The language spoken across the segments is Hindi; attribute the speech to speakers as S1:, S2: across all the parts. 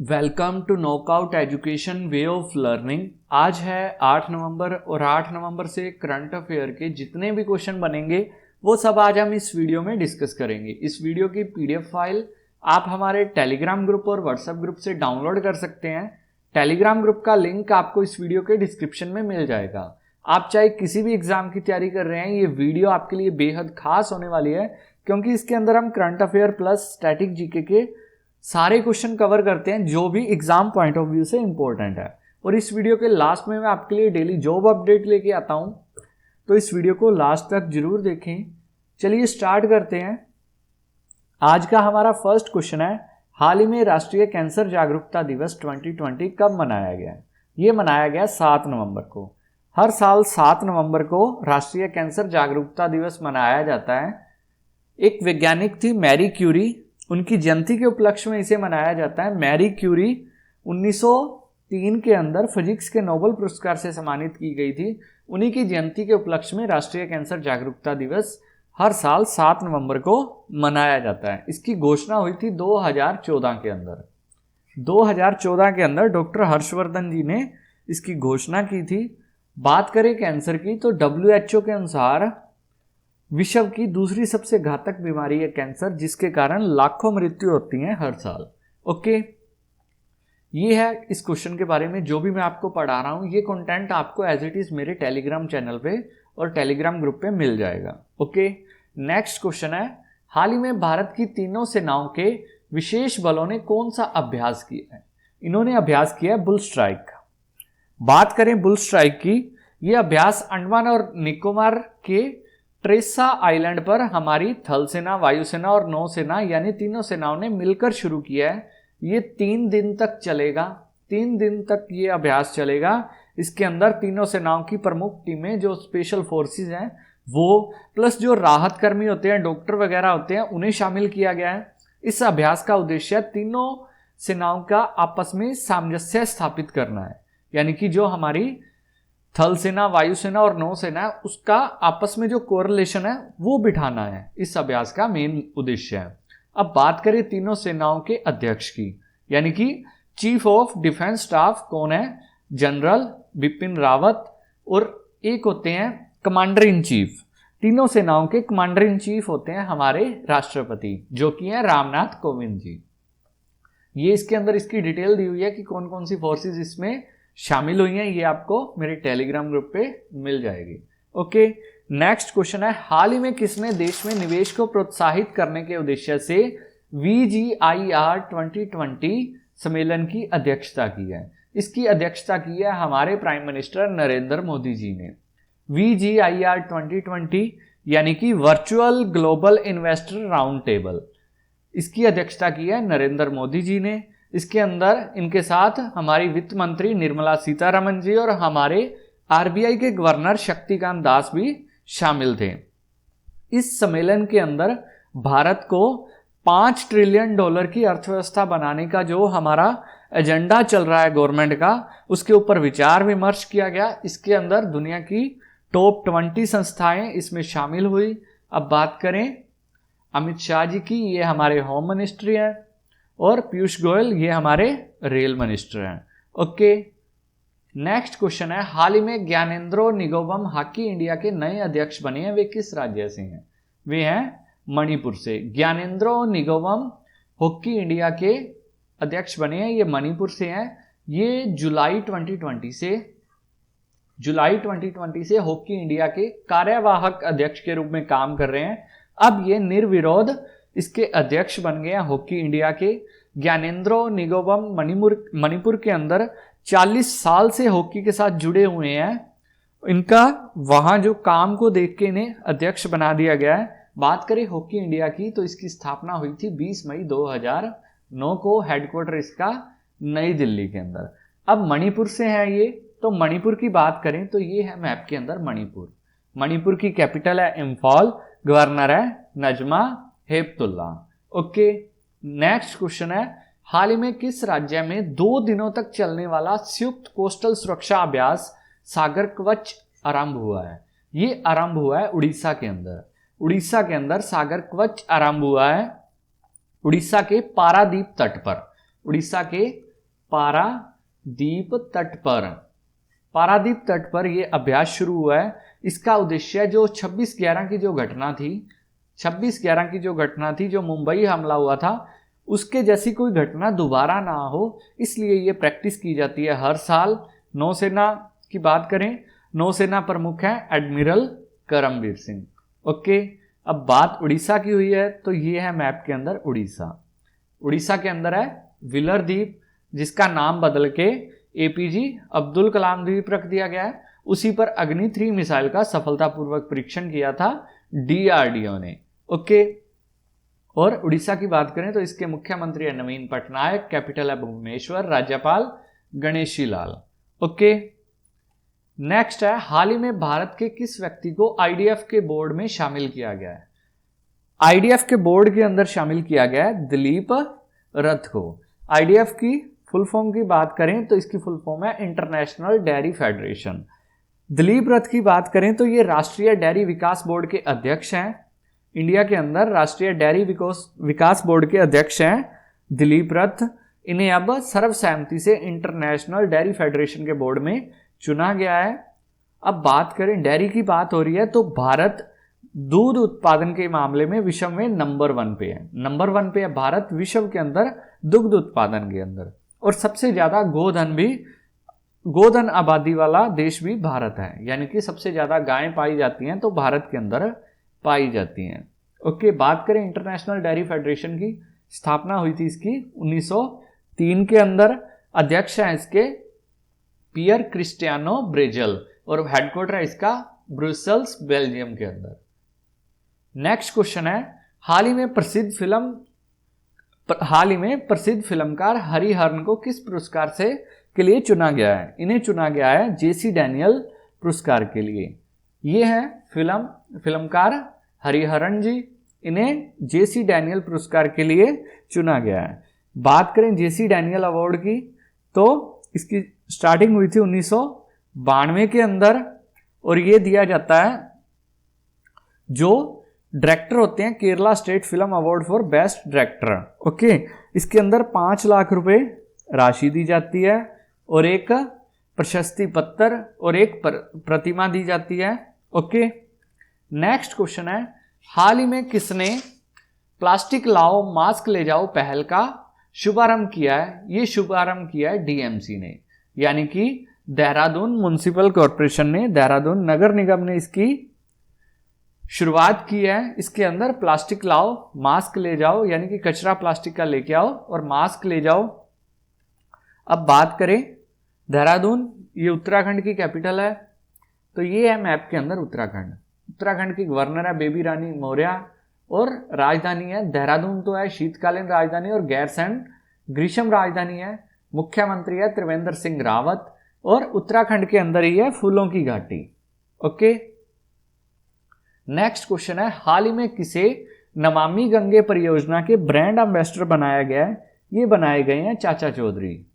S1: Welcome to knockout education way of learning. आज है 8 नवंबर और 8 नवंबर से करंट अफेयर के जितने भी क्वेश्चन बनेंगे वो सब आज हम इस वीडियो में डिस्कस करेंगे। इस वीडियो की पीडीएफ फाइल आप हमारे टेलीग्राम ग्रुप और व्हाट्सएप ग्रुप से डाउनलोड कर सकते हैं। टेलीग्राम ग्रुप का लिंक आपको इस वीडियो के डिस्क्रिप्शन में मिल जाएगा। आप चाहे किसी भी एग्जाम की तैयारी कर रहे हैं, ये वीडियो आपके लिए बेहद खास होने वाली है क्योंकि इसके अंदर हम current affair plus static GK के सारे क्वेश्चन कवर करते हैं जो भी एग्जाम पॉइंट ऑफ व्यू से इंपॉर्टेंट है। और इस वीडियो के लास्ट में मैं आपके लिए डेली जॉब अपडेट लेके आता हूं, तो इस वीडियो को लास्ट तक जरूर देखें। चलिए स्टार्ट करते हैं। आज का हमारा फर्स्ट क्वेश्चन है, हाल ही में राष्ट्रीय कैंसर जागरूकता दिवस 2020 कब मनाया गया? ये मनाया गया 7 नवंबर को। हर साल 7 नवंबर को राष्ट्रीय कैंसर जागरूकता दिवस मनाया जाता है। एक वैज्ञानिक थी मैरी क्यूरी, उनकी जयंती के उपलक्ष्य में इसे मनाया जाता है। मैरी क्यूरी 1903 के अंदर फिजिक्स के नोबेल पुरस्कार से सम्मानित की गई थी। उन्हीं की जयंती के उपलक्ष्य में राष्ट्रीय कैंसर जागरूकता दिवस हर साल 7 नवंबर को मनाया जाता है। इसकी घोषणा हुई थी 2014 के अंदर। 2014 के अंदर डॉक्टर हर्षवर्धन जी ने इसकी घोषणा की थी। बात करें कैंसर की तो WHO के अनुसार विश्व की दूसरी सबसे घातक बीमारी है कैंसर, जिसके कारण लाखों मृत्यु होती हैं हर साल। ओके, ये है इस क्वेश्चन के बारे में जो भी मैं आपको पढ़ा रहा हूं। ये कंटेंट आपको एज इट इज मेरे टेलीग्राम चैनल पे और टेलीग्राम ग्रुप पे मिल जाएगा। ओके, नेक्स्ट क्वेश्चन है, हाल ही में भारत की तीनों सेनाओं के विशेष बलों ने कौन सा अभ्यास किया है? इन्होंने अभ्यास किया है बुल स्ट्राइक। बात करें बुल स्ट्राइक की, यह अभ्यास अंडमान और निकोबार के ट्रेसा आइलैंड पर हमारी थल सेना, वायुसेना और नौसेना यानी तीनों सेनाओं ने मिलकर शुरू किया है। ये 3 दिन तक चलेगा। 3 दिन तक ये अभ्यास चलेगा। इसके अंदर तीनों सेनाओं की प्रमुख टीमें जो स्पेशल फोर्सेस हैं वो प्लस जो राहत कर्मी होते हैं, डॉक्टर वगैरह होते हैं, उन्हें शामिल किया गया है। इस अभ्यास का उद्देश्य तीनों सेनाओं का आपस में सामंजस्य स्थापित करना है, यानी कि जो हमारी थल सेना, वायुसेना और नौसेना है उसका आपस में जो कोरिलेशन है वो बिठाना है। इस अभ्यास का मेन उद्देश्य है। अब बात करें तीनों सेनाओं के अध्यक्ष की, यानी कि चीफ ऑफ डिफेंस स्टाफ कौन है? जनरल बिपिन रावत, और एक होते हैं कमांडर इन चीफ। तीनों सेनाओं के कमांडर इन चीफ होते हैं हमारे राष्ट्रपति, जो कि हैं रामनाथ कोविंद जी। ये इसके अंदर इसकी डिटेल दी हुई है कि कौन कौन सी फोर्सेज इसमें शामिल हुई हैं, ये आपको मेरे टेलीग्राम ग्रुप पे मिल जाएगी। ओके, नेक्स्ट क्वेश्चन है, हाल ही में किसने देश में निवेश को प्रोत्साहित करने के उद्देश्य से VGIR 2020 सम्मेलन की अध्यक्षता की है? इसकी अध्यक्षता की है हमारे प्राइम मिनिस्टर नरेंद्र मोदी जी ने। VGIR 2020 यानी कि virtual global investor round table, इसकी अध्यक्षता की है नरेंद्र मोदी जी ने। इसके अंदर इनके साथ हमारी वित्त मंत्री निर्मला सीतारमण जी और हमारे RBI के गवर्नर शक्तिकांत दास भी शामिल थे। इस सम्मेलन के अंदर भारत को $5 ट्रिलियन की अर्थव्यवस्था बनाने का जो हमारा एजेंडा चल रहा है गवर्नमेंट का, उसके ऊपर विचार विमर्श किया गया। इसके अंदर दुनिया की टॉप 20 संस्थाएं इसमें शामिल हुई। अब बात करें अमित शाह जी की, ये हमारे होम मिनिस्ट्री है, और पीयूष गोयल ये हमारे रेल मिनिस्टर हैं। ओके, नेक्स्ट क्वेश्चन है, हाल ही में ज्ञानेंद्रो निगोबम हॉकी इंडिया के नए अध्यक्ष बने हैं, वे किस राज्य से हैं? वे हैं मणिपुर से। ज्ञानेंद्रो निगोबम हॉकी इंडिया के अध्यक्ष बने हैं, ये मणिपुर से हैं। ये जुलाई 2020 से हॉकी इंडिया के कार्यवाहक अध्यक्ष के रूप में काम कर रहे हैं। अब ये निर्विरोध इसके अध्यक्ष बन गए हैं हॉकी इंडिया के। ज्ञानेंद्रो निगोबम मणिपुर के अंदर 40 साल से हॉकी के साथ जुड़े हुए हैं। इनका वहां जो काम को देख के इन्हें अध्यक्ष बना दिया गया है। बात करें हॉकी इंडिया की तो इसकी स्थापना हुई थी 20 मई 2009 को। हेडक्वार्टर इसका नई दिल्ली के अंदर। अब मणिपुर से है ये, तो मणिपुर की बात करें तो ये है मैप के अंदर मणिपुर। मणिपुर की कैपिटल है इम्फाल, गवर्नर है Najma Heptulla. Okay, next question है, हाल ही में किस राज्य में 2 दिनों तक चलने वाला संयुक्त कोस्टल सुरक्षा अभ्यास सागर कवच आरंभ हुआ है? ये आरंभ हुआ है उड़ीसा के अंदर। उड़ीसा के अंदर सागर कवच आरंभ हुआ है, उड़ीसा के पारादीप तट पर। उड़ीसा के पारादीप तट पर। पारादीप तट पर यह अभ्यास शुरू हुआ है। इसका उद्देश्य जो 26/11 की जो घटना थी, 26/11 की जो घटना थी, जो मुंबई हमला हुआ था, उसके जैसी कोई घटना दोबारा ना हो, इसलिए ये प्रैक्टिस की जाती है हर साल। नौसेना की बात करें, नौसेना प्रमुख है एडमिरल करमबीर सिंह। ओके, अब बात उड़ीसा की हुई है, तो ये है मैप के अंदर उड़ीसा। उड़ीसा के अंदर है व्हीलर द्वीप, जिसका नाम बदल के एपीजे अब्दुल कलाम द्वीप रख दिया गया है। उसी पर अग्नि 3 मिसाइल का सफलतापूर्वक परीक्षण किया था डीआरडीओ ने। ओके, और उड़ीसा की बात करें तो इसके मुख्यमंत्री है नवीन पटनायक, कैपिटल है भुवनेश्वर, राज्यपाल गणेशी लाल। ओके, नेक्स्ट है, हाल ही में भारत के किस व्यक्ति को आईडीएफ के बोर्ड में शामिल किया गया है? आईडीएफ के बोर्ड के अंदर शामिल किया गया है दिलीप रथ को। आईडीएफ की फुल फॉर्म की बात करें तो इसकी फुल फॉर्म है international dairy federation. Dilip Rath की बात करें तो ये राष्ट्रीय डेयरी विकास बोर्ड के अध्यक्ष हैं। इंडिया के अंदर राष्ट्रीय डेयरी विकास बोर्ड के अध्यक्ष हैं दिलीप रथ। इन्हें अब सर्वसहमति से इंटरनेशनल डेयरी फेडरेशन के बोर्ड में चुना गया है। अब बात करें, डेयरी की बात हो रही है, तो भारत दूध उत्पादन के मामले में विश्व में नंबर 1 पे है। नंबर 1 पे है भारत विश्व के अंदर दुग्ध उत्पादन के अंदर। और सबसे ज्यादा गोधन आबादी वाला देश भी भारत है, यानी कि सबसे ज्यादा गायें पाई जाती हैं तो भारत के अंदर पाई जाती हैं। ओके, बात करें इंटरनेशनल डेयरी फेडरेशन की, स्थापना हुई थी इसकी 1903 के अंदर। अध्यक्ष हैं इसके पियर क्रिस्टियानो ब्रेजल और हेडक्वार्टर है इसका ब्रुसेल्स, बेल्जियम के अंदर। नेक्स्ट क्वेश्चन है, हाल ही में प्रसिद्ध फिल्मकार हरिहरन को किस पुरस्कार के लिए चुना गया है? इन्हें चुना गया है जेसी डैनियल पुरस्कार के लिए। ये है फिल्मकार हरिहरन जी, इन्हें जेसी डैनियल पुरस्कार के लिए चुना गया है। बात करें जेसी डैनियल अवार्ड की, तो इसकी स्टार्टिंग हुई थी 1992 के अंदर, और ये दिया जाता है जो डायरेक्टर होते हैं Kerala state film award for best director. Okay, इसके अंदर 5 लाख रुपए राशि दी जाती है और एक प्रशस्ति पत्र और एक प्रतिमा दी जाती है। ओके, नेक्स्ट क्वेश्चन है, हाल ही में किसने प्लास्टिक लाओ मास्क ले जाओ पहल का शुभारंभ किया है? ये शुभारंभ किया है डीएमसी ने, यानी कि देहरादून म्युनिसिपल कॉरपोरेशन ने, देहरादून नगर निगम ने इसकी शुरुआत की है। इसके अंदर प्लास्टिक लाओ मास्क ले जाओ, यानी कि कचरा प्लास्टिक का लेके आओ और मास्क ले जाओ। अब बात करें देहरादून, ये उत्तराखंड की कैपिटल है, तो ये है मैप के अंदर उत्तराखंड। उत्तराखंड की गवर्नर है बेबी रानी मौर्य और राजधानी है देहरादून, तो है शीतकालीन राजधानी और गैरसैंण ग्रीष्म राजधानी है। मुख्यमंत्री है त्रिवेंद्र सिंह रावत और उत्तराखंड के अंदर ही है फूलों की घाटी। ओके, नेक्स्ट क्वेश्चन है, हाल ही में किसे नमामि गंगे परियोजना के ब्रांड एम्बेसडर बनाया गया है? ये बनाए गए हैं चाचा चौधरी।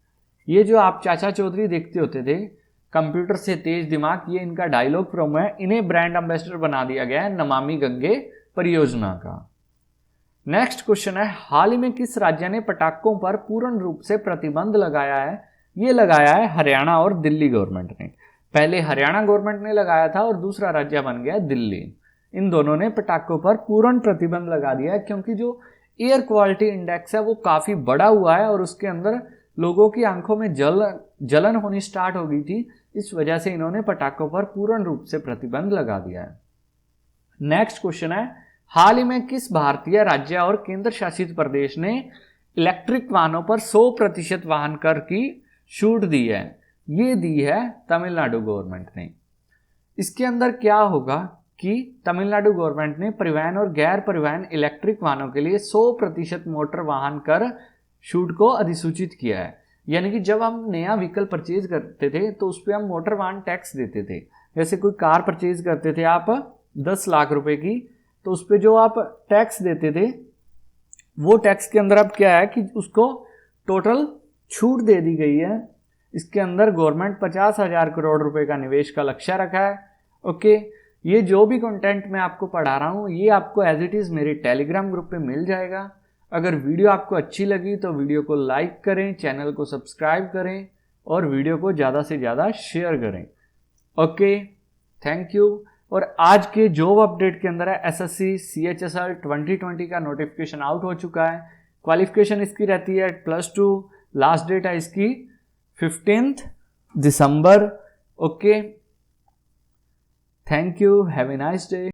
S1: ये जो आप चाचा चौधरी देखते होते थे, कंप्यूटर से तेज दिमाग, ये इनका डायलॉग प्रोमो है। इन्हें ब्रांड एम्बेसडर बना दिया गया है नमामि गंगे परियोजना का। नेक्स्ट क्वेश्चन है, हाल ही में किस राज्य ने पटाखों पर पूर्ण रूप से प्रतिबंध लगाया है? ये लगाया है हरियाणा और दिल्ली गवर्नमेंट ने। पहले हरियाणा गवर्नमेंट ने लगाया था और दूसरा राज्य बन गया दिल्ली। इन दोनों ने पटाखों पर पूर्ण प्रतिबंध लगा दिया है, क्योंकि जो एयर क्वालिटी इंडेक्स है वो काफी बड़ा हुआ है और उसके अंदर लोगों की आंखों में जलन होनी स्टार्ट हो गई थी। इस वजह से इन्होंने पटाखों पर पूर्ण रूप से प्रतिबंध लगा दिया है। नेक्स्ट क्वेश्चन है, हाल ही में किस भारतीय राज्य और केंद्र शासित प्रदेश ने इलेक्ट्रिक वाहनों पर 100% वाहन कर की छूट दी है? ये दी है तमिलनाडु गवर्नमेंट ने। इसके अंदर क्या होगा कि तमिलनाडु गवर्नमेंट ने परिवहन और गैर परिवहन इलेक्ट्रिक वाहनों के लिए 100% मोटर वाहन कर छूट को अधिसूचित किया है। यानी कि जब हम नया व्हीकल परचेज करते थे तो उस पर हम मोटर वाहन टैक्स देते थे। जैसे कोई कार परचेज करते थे आप 10 लाख रुपए की, तो उस पर जो आप टैक्स देते थे वो टैक्स के अंदर अब क्या है कि उसको टोटल छूट दे दी गई है। इसके अंदर गवर्नमेंट 50,000 करोड़ रुपए का निवेश का लक्ष्य रखा है। ओके, ये जो भी कंटेंट मैं आपको पढ़ा रहा हूँ ये आपको एज इट इज़ मेरे टेलीग्राम ग्रुप पे मिल जाएगा। अगर वीडियो आपको अच्छी लगी तो वीडियो को लाइक करें, चैनल को सब्सक्राइब करें और वीडियो को ज़्यादा से ज़्यादा शेयर करें। Okay, thank you. और आज के जॉब अपडेट के अंदर है SSC CHSL 2020 का नोटिफिकेशन आउट हो चुका है। क्वालिफिकेशन इसकी रहती है +2, लास्ट डेट है इसकी 15 दिसंबर। Okay, thank you, have a nice day.